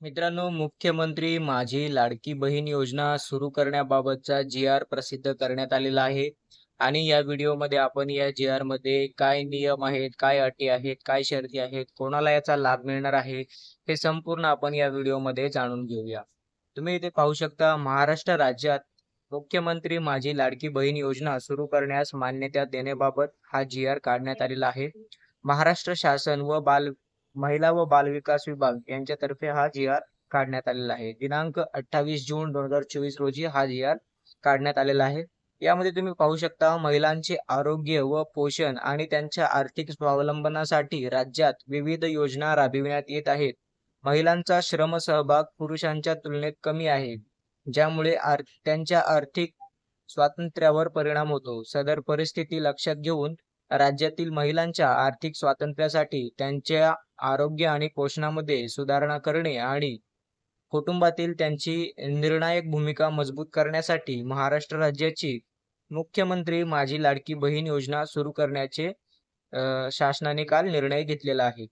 मित्रांनो, मुख्यमंत्री माझी लाडकी बहीण योजना सुरू करण्याबाबतचा जी-आर प्रसिद्ध करण्यात आलेला आहे. आणि या व्हिडिओमध्ये आपण या जी-आर मध्ये काय नियम आहेत, काय अटी आहेत, काय शर्ती आहेत, कोणाला याचा लाभ मिळणार आहे, हे संपूर्ण आपण या व्हिडिओमध्ये जाणून घेऊया. तुम्ही इथे पाहू शकता, महाराष्ट्र राज्यात मुख्यमंत्री माझी लाडकी बहीण योजना सुरू करण्यास मान्यता देण्याबाबत हा जी-आर काढण्यात आलेला आहे. महाराष्ट्र शासन व महिला व बालविकास विभाग यांच्यातर्फे हा जी-आर काढण्यात आलेला आहे. दिनांक 28 जून 2024 रोजी हा जी-आर काढण्यात आलेला आहे. यामध्ये तुम्ही पाहू शकता, महिलांचे आरोग्य व पोषण आणि त्यांच्या आर्थिक स्वावलंबनासाठी राज्यात विविध योजना राबविण्यात येत आहेत. महिलांचा श्रम सहभाग पुरुषांच्या तुलनेत कमी आहे, ज्यामुळे त्यांच्या आर्थिक स्वातंत्र्यावर परिणाम होतो. सदर परिस्थिती लक्षात घेऊन राज्यातील महिलांच्या आर्थिक स्वातंत्र्यासाठी त्यांच्या आरोग्य आणि पोषणामध्ये सुधारणा करणे आणि कुटुंबातील त्यांची निर्णायक भूमिका मजबूत करण्यासाठी महाराष्ट्र राज्याची मुख्यमंत्री माझी लाडकी बहीण योजना सुरू करण्याचे शासनाने काल निर्णय घेतलेला आहे.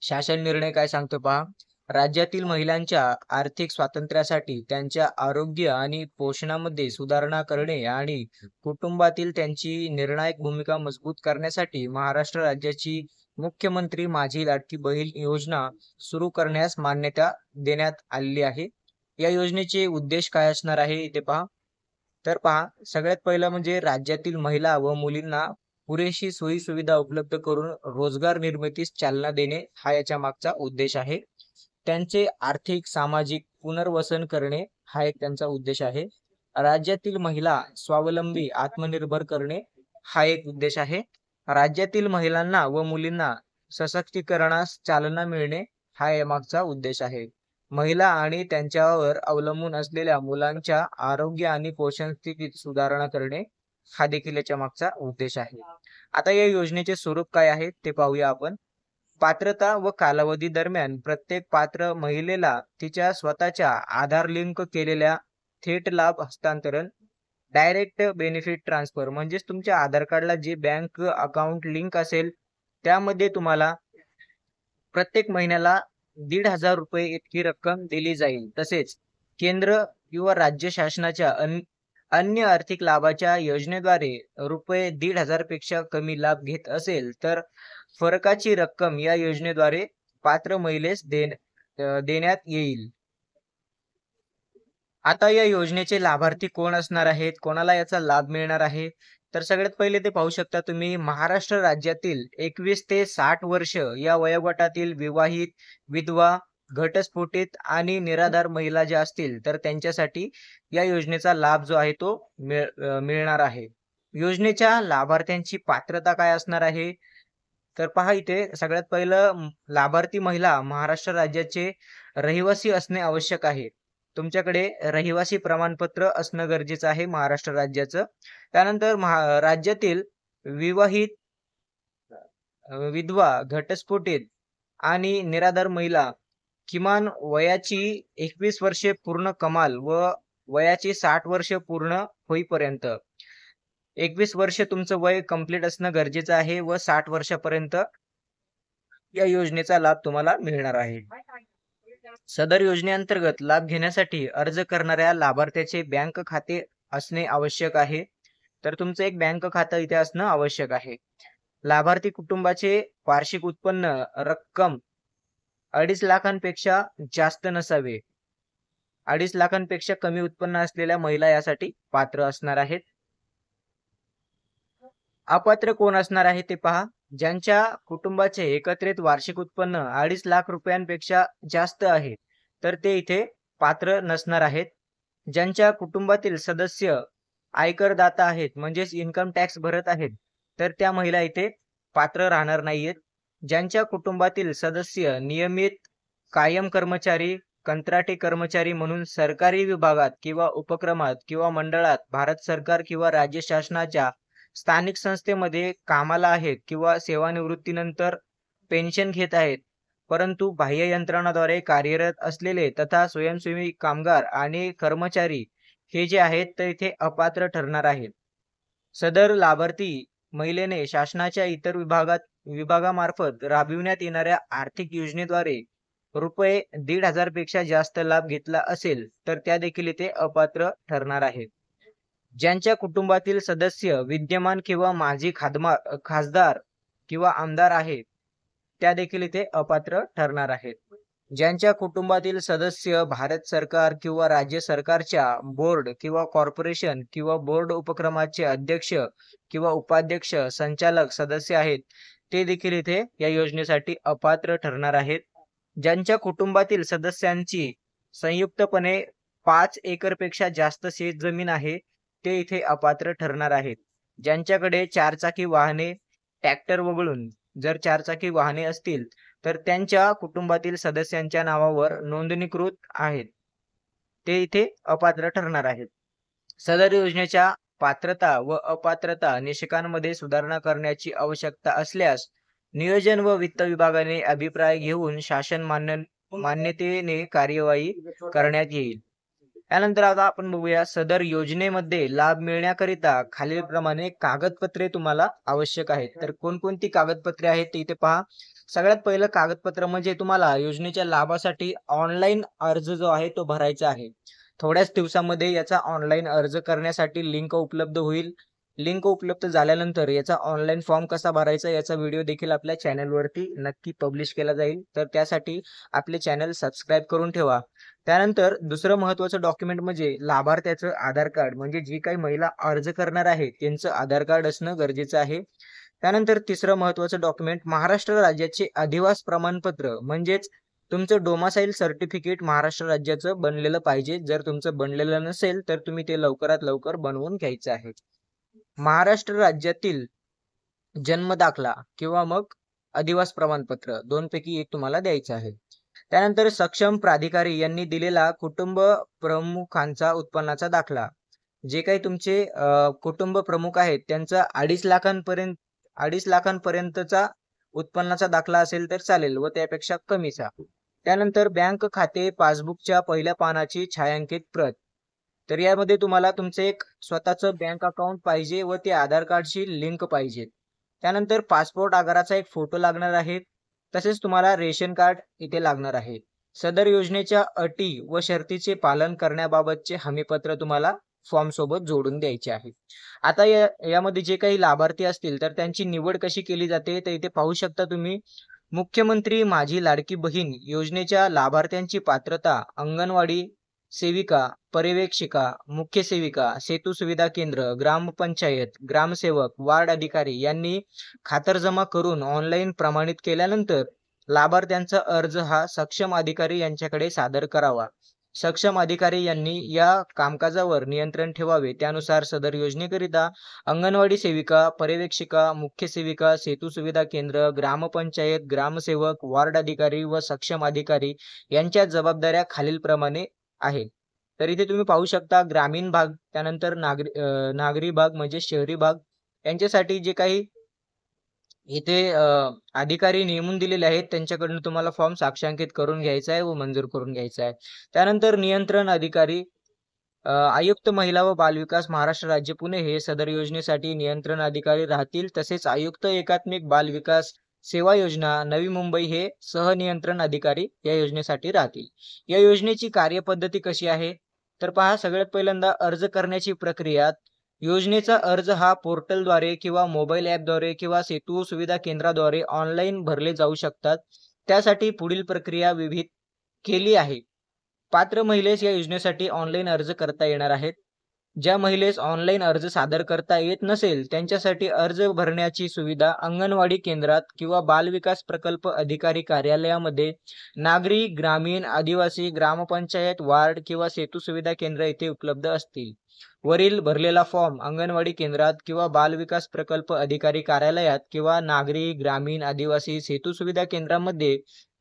शासन निर्णय काय सांगतो पहा. राज्यातील महिलांच्या आर्थिक स्वातंत्र्यासाठी त्यांच्या आरोग्य आणि पोषणामध्ये सुधारणा करणे आणि कुटुंबातील त्यांची निर्णायक भूमिका मजबूत करण्यासाठी महाराष्ट्र राज्याची मुख्यमंत्री माझी लाडकी बहीण योजना सुरू करण्यास मान्यता देण्यात आलेली आहे. या योजनेचे उद्देश काय असणार आहे इथे पहा. तर पहा, सगळ्यात पहिलं म्हणजे राज्यातील महिला व मुलींना पुरेशी सोयी सुविधा उपलब्ध करून रोजगार निर्मितीस चालना देणे हा याच्या मागचा उद्देश आहे. त्यांचे आर्थिक सामाजिक पुनर्वसन करणे हा एक त्यांचा उद्देश आहे. राज्यातील महिला स्वावलंबी आत्मनिर्भर करणे हा एक उद्देश आहे. राज्यातील महिलांना व मुलींना सशक्तीकरणास चालना मिळणे हा यामागचा उद्देश आहे. महिला आणि त्यांच्यावर अवलंबून असलेल्या मुलांच्या आरोग्य आणि पोषण स्थितीत सुधारणा करणे हा देखील याच्या मागचा उद्देश आहे. आता या योजनेचे स्वरूप काय आहे ते पाहूया आपण. पात्रता व कालावधी दरम्यान प्रत्येक पात्र महिलेला तिच्या स्वतःच्या आधार लिंक केलेल्या थेट लाभ हस्तांतरण, डायरेक्ट बेनिफिट ट्रान्सफर म्हणजेच तुमच्या आधार कार्डला जे बँक अकाउंट लिंक असेल त्यामध्ये तुम्हाला प्रत्येक महिन्याला 1,500 रुपये इतकी रक्कम दिली जाईल. तसेच केंद्र किंवा राज्य शासनाच्या अन्य आर्थिक लाभाच्या योजनेद्वारे रुपये 1,500 पेक्षा कमी लाभ घेत असेल तर फरकाची रक्कम या योजनेद्वारे पात्र महिलेस देण्यात येईल. आता या योजनेचे लाभार्थी कोण असणार आहेत, कोणाला याचा लाभ मिळणार आहे, तर सगळ्यात पहिले ते पाहू शकता तुम्ही, महाराष्ट्र राज्यातील 21 ते 60 वर्ष या वयोगटातील विवाहित, विधवा, घटस्फोटित आणि निराधार महिला ज्या असतील तर त्यांच्यासाठी या योजनेचा लाभ जो आहे तो मिळणार आहे. योजनेच्या लाभार्थ्यांची पात्रता काय असणार आहे, तर पहा इथे सगळ्यात पहिलं, लाभार्थी महिला महाराष्ट्र राज्याचे रहिवासी असणे आवश्यक आहे. तुमच्याकडे रहिवासी प्रमाणपत्र असणं गरजेचं आहे महाराष्ट्र राज्याचं. त्यानंतर राज्यातील विवाहित, विधवा, घटस्फोटित आणि निराधार महिला किमान वयाची 21 वर्षे पूर्ण कमाल व वयाची 60 वर्ष पूर्ण होईपर्यंत, 21 वर्ष तुमचं वय कंप्लीट असणं गरजेचं आहे व 60 वर्षापर्यंत या योजनेचा लाभ तुम्हाला मिळणार आहे. सदर योजनेअंतर्गत लाभ घेण्यासाठी अर्ज करणाऱ्या लाभार्थ्याचे बँक खाते असणे आवश्यक आहे. तर तुमचं एक बँक खातं इथे असणं आवश्यक आहे. लाभार्थी कुटुंबाचे वार्षिक उत्पन्न रक्कम 2.5 लाखांपेक्षा जास्त नसावे. 2.5 लाखांपेक्षा कमी उत्पन्न असलेल्या महिला यासाठी पात्र असणार आहेत. अपात्र कोण असणार आहे ते पहा. ज्यांच्या कुटुंबाचे एकत्रित वार्षिक उत्पन्न 2.5 लाख रुपयांपेक्षा जास्त आहे तर ते इथे पात्र नसणार आहेत. ज्यांच्या कुटुंबातील सदस्य आयकरदाता आहेत म्हणजेच इन्कम टॅक्स भरत आहेत तर त्या महिला इथे पात्र राहणार नाहीयेत. ज्यांच्या कुटुंबातील सदस्य नियमित कायम कर्मचारी, कंत्राटी कर्मचारी म्हणून सरकारी विभागात किंवा उपक्रमात किंवा मंडळात, भारत सरकार किंवा राज्य शासनाच्या स्थानिक संस्थेमध्ये कामाला आहेत किंवा सेवानिवृत्तीनंतर पेन्शन घेत आहेत, परंतु बाह्य यंत्रणाद्वारे कार्यरत असलेले तथा स्वयंसेवी कामगार आणि कर्मचारी हे जे आहेत ते इथे अपात्र ठरणार आहेत. सदर लाभार्थी महिलेने शासनाच्या इतर विभागामार्फत राबविण्यात येणाऱ्या आर्थिक योजनेद्वारे रुपये 1,500 पेक्षा जास्त लाभ घेतला असेल तर त्या देखील इथे अपात्र ठरणार आहेत. ज्यांच्या कुटुंबातील सदस्य विद्यमान किंवा माजी खासदार किंवा आमदार आहेत त्या देखील इथे अपात्र ठरणार आहेत. ज्यांच्या कुटुंबातील सदस्य भारत सरकार किंवा राज्य सरकारच्या बोर्ड किंवा कॉर्पोरेशन किंवा बोर्ड उपक्रमाचे अध्यक्ष किंवा उपाध्यक्ष संचालक सदस्य आहेत ते देखील इथे या योजनेसाठी अपात्र ठरणार आहेत. ज्यांच्या कुटुंबातील सदस्यांची संयुक्तपणे 5 एकरपेक्षा जास्त शेतजमीन आहे ते इथे अपात्र ठरणार आहेत. ज्यांच्याकडे चारचाकी वाहने ट्रॅक्टर वगळून जर चारचाकी वाहने असतील तर त्यांच्या कुटुंबातील सदस्यांच्या नावावर नोंदणीकृत आहेत ते इथे अपात्र ठरणार आहेत. सदर योजनेच्या पात्रता व अपात्रता निकषांमध्ये सुधारणा करण्याची आवश्यकता असल्यास नियोजन व वित्त विभागाने अभिप्राय घेऊन शासन मान्यतेने कार्यवाही करण्यात येईल. यानंतर आता आपण बघूया सदर योजनेमध्ये लाभ मिळण्याकरिता खालीलप्रमाणे कागदपत्रे तुम्हाला आवश्यक आहेत. तर कोणकोणती कागदपत्रे आहेत ते इथे पहा. सगळ्यात पहिलं कागदपत्र म्हणजे तुम्हाला योजनेच्या लाभासाठी ऑनलाईन अर्ज जो आहे तो भरायचा आहे. थोड्याच दिवसामध्ये याचा ऑनलाईन अर्ज करण्यासाठी लिंक उपलब्ध होईल. लिंक उपलब्ध झाल्यानंतर याचा ऑनलाईन फॉर्म कसा भरायचा याचा व्हिडिओ देखील आपल्या चॅनलवरती नक्की पब्लिश केला जाईल. तर त्यासाठी आपले चॅनल सबस्क्राईब करून ठेवा. त्यानंतर दुसरं महत्त्वाचं डॉक्युमेंट म्हणजे लाभार्थ्याचं आधार कार्ड, म्हणजे जी काही महिला अर्ज करणार आहे त्यांचं आधार कार्ड असणं गरजेचं आहे. त्यानंतर तिसरं महत्त्वाचं डॉक्युमेंट महाराष्ट्र राज्याचे अधिवास प्रमाणपत्र, म्हणजेच तुमचं डोमासाईल सर्टिफिकेट महाराष्ट्र राज्याचं बनलेलं पाहिजे. जर तुमचं बनलेलं नसेल तर तुम्ही ते लवकरात लवकर बनवून घ्यायचं आहे. महाराष्ट्र राज्यातील जन्म दाखला किंवा मग अधिवास प्रमाणपत्र दोनपैकी एक तुम्हाला द्यायचं आहे. त्यानंतर सक्षम प्राधिकारी यांनी दिलेला कुटुंब प्रमुखांचा उत्पन्नाचा दाखला, जे काही तुमचे कुटुंब प्रमुख आहेत त्यांचा 2.5 लाखांपर्यंतचा उत्पन्नाचा दाखला असेल तर चालेल व त्यापेक्षा कमीचा. त्यानंतर बँक खाते पासबुकच्या पहिल्या पानाची छायांकित प्रत, तर यामध्ये तुम्हाला तुमचं एक स्वतःचं बँक अकाउंट पाहिजे व ते आधार कार्डशी लिंक पाहिजे. त्यानंतर पासपोर्ट आकाराचा एक फोटो लागणार आहे. तसेच तुम्हाला रेशन कार्ड इथे लागणार आहे. सदर योजनेच्या अटी व शर्तीचे पालन करण्याबाबतचे हमीपत्र तुम्हाला फॉर्म सोबत जोडून द्यायचे आहे. आता यामध्ये जे काही लाभार्थी असतील तर त्यांची निवड कशी केली जाते ते इथे पाहू शकता तुम्ही. मुख्यमंत्री माझी लाडकी बहीण योजनेच्या लाभार्थ्यांची पात्रता अंगणवाडी सेविका, पर्यवेक्षिका, मुख्य सेविका, सेतू सुविधा केंद्र, ग्रामपंचायत, ग्रामसेवक, वार्ड अधिकारी यांनी खातरजमा करून ऑनलाईन प्रमाणित केल्यानंतर लाभार्थ्यांचा अर्ज हा सक्षम अधिकारी यांच्याकडे सादर करावा. सक्षम अधिकारी यांनी या कामकाजावर नियंत्रण ठेवावे. त्यानुसार सदर योजनेकरिता अंगणवाडी सेविका, पर्यवेक्षिका, मुख्य सेविका, सेतू सुविधा केंद्र, ग्रामपंचायत, ग्रामसेवक, वार्ड अधिकारी व सक्षम अधिकारी यांच्या जबाबदाऱ्या खालीलप्रमाणे आहे. तर इथे तुम्ही पाहू शकता ग्रामीण भाग, त्यानंतर नागरी भाग म्हणजे शहरी भाग यांच्यासाठी जे काही इथे अधिकारी नेमून दिलेले आहेत त्यांच्याकडून तुम्हाला फॉर्म साक्षांकित करून घ्यायचा आहे व मंजूर करून घ्यायचा आहे. त्यानंतर नियंत्रण अधिकारी आयुक्त महिला व बालविकास महाराष्ट्र राज्य पुणे हे सदर योजनेसाठी नियंत्रण अधिकारी राहतील. तसेच आयुक्त एकात्मिक बाल विकास सेवा योजना नवी मुंबई हे सहनियंत्रण अधिकारी या योजनेसाठी राहतील. या योजनेची कार्यपद्धती कशी आहे तर पहा, सगळ्यात पहिल्यांदा अर्ज करण्याची प्रक्रिया. योजनेचा अर्ज हा पोर्टलद्वारे किंवा मोबाईल ॲपद्वारे किंवा सेतू सुविधा केंद्राद्वारे ऑनलाईन भरले जाऊ शकतात. त्यासाठी पुढील प्रक्रिया विहित केली आहे. पात्र महिलेस या योजनेसाठी ऑनलाईन अर्ज करता येणार आहेत. ज्या महिलेस ऑनलाईन अर्ज सादर करता येत नसेल त्यांच्यासाठी अर्ज भरण्याची सुविधा अंगणवाडी केंद्रात किंवा बालविकास प्रकल्प अधिकारी कार्यालयामध्ये, नागरी, ग्रामीण, आदिवासी, ग्रामपंचायत, वार्ड किंवा सेतू सुविधा केंद्र येथे उपलब्ध असतील. वरील भरलेला फॉर्म अंगणवाडी केंद्रात किंवा बालविकास प्रकल्प अधिकारी कार्यालयात किंवा नागरी, ग्रामीण, आदिवासी, सेतू सुविधा केंद्रामध्ये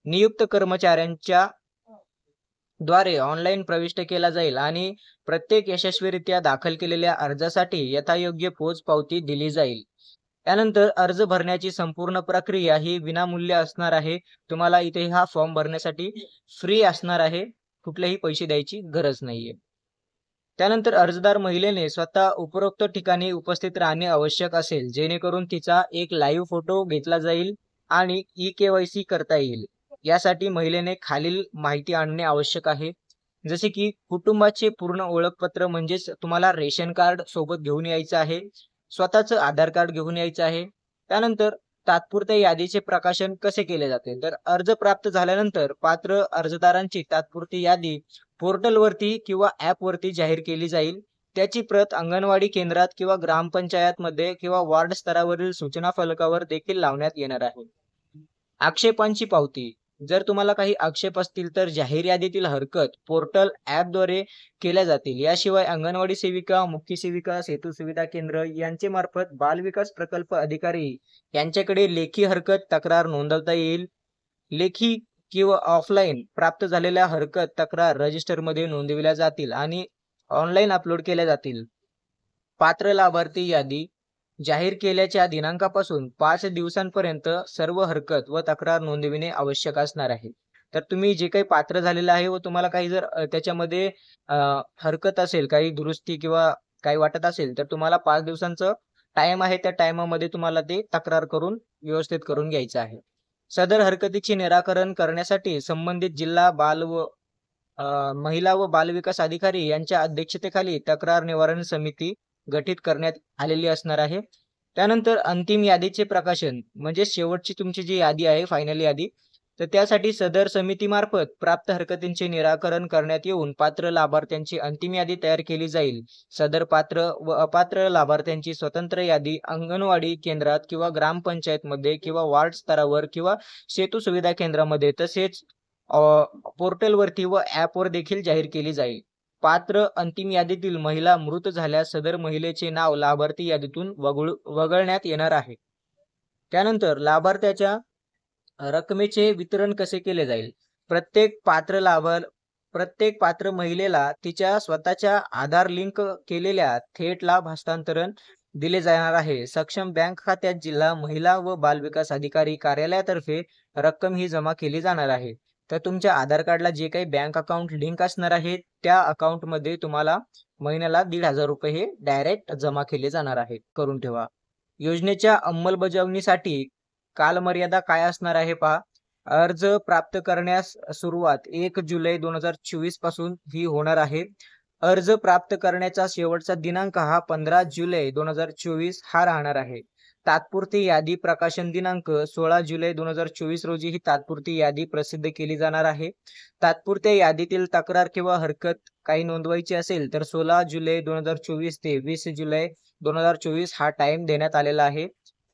नियुक्त कर्मचाऱ्यांच्या द्वारे ऑनलाईन प्रविष्ट केला जाईल आणि प्रत्येक यशस्वीरित्या दाखल केलेल्या अर्जासाठी यथायोग्य पोचपावती दिली जाईल. त्यानंतर अर्ज भरण्याची संपूर्ण प्रक्रिया ही विनामूल्य असणार आहे. तुम्हाला इथे हा फॉर्म भरण्यासाठी फ्री असणार आहे, कुठलेही पैसे द्यायची गरज नाहीये. त्यानंतर अर्जदार महिलेने स्वतः उपरोक्त ठिकाणी उपस्थित राहणे आवश्यक असेल, जेणेकरून तिचा एक लाईव्ह फोटो घेतला जाईल आणि ई-केवायसी करता येईल. यासाठी महिलेने खालील माहिती आणणे आवश्यक आहे. जसे की कुटुंबाचे पूर्ण ओळखपत्र म्हणजेच तुम्हाला रेशन कार्ड सोबत घेऊन यायचं आहे. स्वतःचं आधार कार्ड घेऊन यायचं आहे. त्यानंतर तात्पुरत्या यादीचे प्रकाशन कसे केले जाते, तर अर्ज प्राप्त झाल्यानंतर पात्र अर्जदारांची तात्पुरती यादी पोर्टलवरती किंवा ॲपवरती जाहीर केली जाईल. त्याची प्रत अंगणवाडी केंद्रात किंवा ग्रामपंचायतमध्ये किंवा वार्ड स्तरावरील सूचना फलकावर देखील लावण्यात येणार आहे. आक्षेपांची पावती. जर तुम्हाला काही आक्षेप असतील तर जाहीर यादीतील हरकत पोर्टल ॲपद्वारे केल्या जातील. याशिवाय अंगणवाडी सेविका, मुख्य सेविका, सेतू सुविधा केंद्र यांचे मार्फत बाल विकास प्रकल्प अधिकारी यांच्याकडे लेखी हरकत तक्रार नोंदवता येईल. लेखी किंवा ऑफलाईन प्राप्त झालेल्या हरकत तक्रार रजिस्टरमध्ये नोंदविल्या जातील आणि ऑनलाईन अपलोड केल्या जातील. पात्र लाभार्थी यादी जाहीर केल्याच्या दिनांकापासून 5 दिवसांपर्यंत सर्व हरकत व तक्रार नोंदविणे आवश्यक असणार आहे. तर तुम्ही जे काही पात्र झालेलं आहे व तुम्हाला काही जर त्याच्यामध्ये हरकत असेल, काही दुरुस्ती किंवा काही वाटत असेल, तर तुम्हाला 5 दिवसांचं टाइम आहे. त्या टाइमामध्ये तुम्हाला ते तक्रार करून व्यवस्थित करून घ्यायचं आहे. सदर हरकतीचे निराकरण करण्यासाठी संबंधित जिल्हा बाल व महिला व बाल विकास अधिकारी यांच्या अध्यक्षतेखाली तक्रार निवारण समिती गठीत करण्यात आलेली असणार आहे. त्यानंतर अंतिम यादीचे प्रकाशन म्हणजे शेवटची तुमची जी यादी आहे, फायनल यादी, तर त्यासाठी सदर समितीमार्फत प्राप्त हरकतींचे निराकरण करण्यात येऊन पात्र लाभार्थ्यांची अंतिम यादी तयार केली जाईल. सदर पात्र व अपात्र लाभार्थ्यांची स्वतंत्र यादी अंगणवाडी केंद्रात किंवा ग्रामपंचायतमध्ये किंवा वार्ड स्तरावर किंवा सेतू सुविधा केंद्रामध्ये तसेच पोर्टलवरती व ॲपवर देखील जाहीर केली जाईल. पात्र अंतिम यादीतील महिला मृत झाल्यास सदर महिलेचे नाव लाभार्थी यादीतून वगळण्यात येणार आहे. त्यानंतर लाभार्थ्याच्या रकमेचे वितरण कसे केले जाईल. प्रत्येक पात्र महिलेला तिच्या स्वतःच्या आधार लिंक केलेल्या थेट लाभ हस्तांतरण दिले जाणार आहे. सक्षम बँक खात्यात जिल्हा महिला व बाल विकास अधिकारी कार्यालयातर्फे रक्कम ही जमा केली जाणार आहे. तर तुमच्या आधार कार्डला जे काही बँक अकाउंट लिंक असणार आहे त्या अकाउंटमध्ये तुम्हाला महिन्याला 1,500 रुपये हे डायरेक्ट जमा केले जाणार आहेत. करून ठेवा. योजनेच्या अंमलबजावणीसाठी कालमर्यादा काय असणार आहे पहा. अर्ज प्राप्त करण्यास सुरुवात 1 जुलै 2024 पासून ही होणार आहे. अर्ज प्राप्त करण्याचा शेवटचा दिनांक हा 15 जुलै 2024 हा राहणार आहे. तात्पुरती यादी प्रकाशन दिनांक 16 जुलै 2024 रोजी ही तात्पुरती यादी प्रसिद्ध केली जाणार आहे. तात्पुरत्या यादीतील तक्रार किंवा हरकत काही नोंदवायची असेल तर 16 जुलै 2024 ते 20 जुलै 2024 हा टाइम देण्यात आलेला आहे.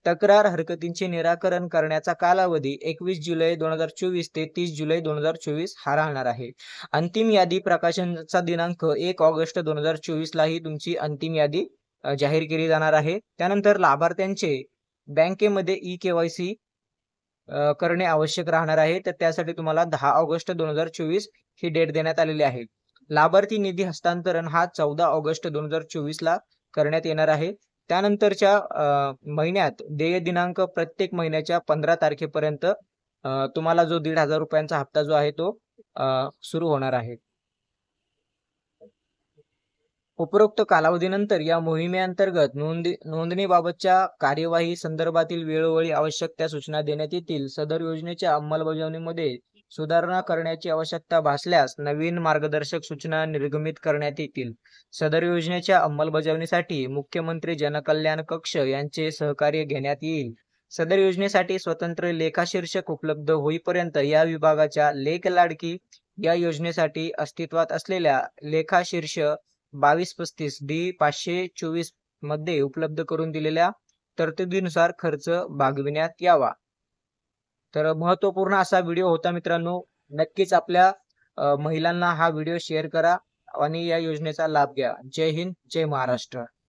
तक्रार हरकतींचे निराकरण करण्याचा कालावधी 21 जुलै 2024 ते 30 जुलै 2024 हा राहणार आहे. अंतिम यादी प्रकाशनाचा दिनांक 1 ऑगस्ट 2024 ला ही तुमची अंतिम यादी जाहीर केली जाणार आहे. त्यानंतर लाभार्थ्यांचे बँकेमध्ये ई-केवायसी करणे आवश्यक राहणार आहे. तर त्यासाठी तुम्हाला 10 ऑगस्ट 2024 ही डेट देण्यात आलेली आहे. लाभार्थी निधी हस्तांतरण हा 14 ऑगस्ट 2024 ला करण्यात येणार आहे. त्यानंतरच्या महिन्यात देय दिनांक प्रत्येक महिन्याच्या 15 तारखेपर्यंत तुम्हाला जो 1,500 रुपयांचा हप्ता जो आहे तो सुरू होणार आहे. उपरोक्त कालावधीनंतर या मोहिमेअंतर्गत नोंदणीबाबतच्या कार्यवाही संदर्भातील वेळोवेळी आवश्यक त्या सूचना देण्यात येतील. सदर योजनेच्या अंमलबजावणीमध्ये सुधारणा करण्याची आवश्यकता भासल्यास नवीन मार्गदर्शक सूचना निर्गमित करण्यात येतील. सदर योजनेच्या अंमलबजावणीसाठी मुख्यमंत्री जनकल्याण कक्ष यांचे सहकार्य घेण्यात येईल. सदर योजनेसाठी स्वतंत्र लेखाशीर्षक उपलब्ध होईपर्यंत या विभागाच्या लेख लाडकी या योजनेसाठी अस्तित्वात असलेल्या लेखाशीर्ष 2235 D 524 मध्ये उपलब्ध करून दिलेल्या तरतुदीनुसार खर्च भागविण्यात यावा. तर महत्त्वपूर्ण असा व्हिडिओ होता मित्रांनो. नक्कीच आपल्या महिलांना हा व्हिडिओ शेअर करा आणि या योजनेचा लाभ घ्या. जय हिंद, जय महाराष्ट्र.